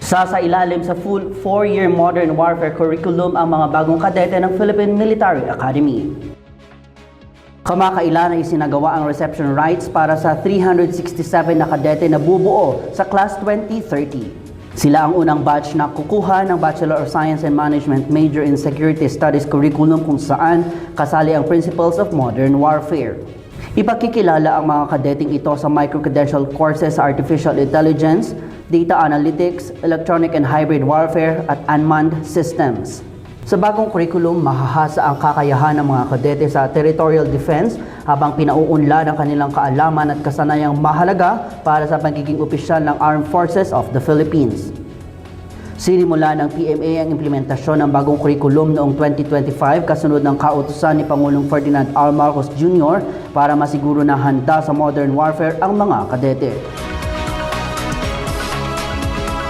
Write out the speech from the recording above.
Sasailalim sa full 4-year modern warfare curriculum ang mga bagong kadete ng Philippine Military Academy. Kamakailan ay isinagawa ang reception rites para sa 367 na kadete na bubuo sa Class 2030. Sila ang unang batch na kukuha ng Bachelor of Science and Management Major in Security Studies curriculum kung saan kasali ang Principles of Modern Warfare. Ipakikilala ang mga kadeteng ito sa micro-credential courses sa Artificial Intelligence, Data Analytics, Electronic and Hybrid Warfare at Unmanned Systems. Sa bagong curriculum, mahahasa ang kakayahan ng mga kadete sa territorial defense habang pinauunlad ang kanilang kaalaman at kasanayang mahalaga para sa pagiging opisyal ng Armed Forces of the Philippines. Sinimula ng PMA ang implementasyon ng bagong curriculum noong 2025 kasunod ng kautusan ni Pangulong Ferdinand R. Marcos Jr. para masiguro na handa sa modern warfare ang mga kadete.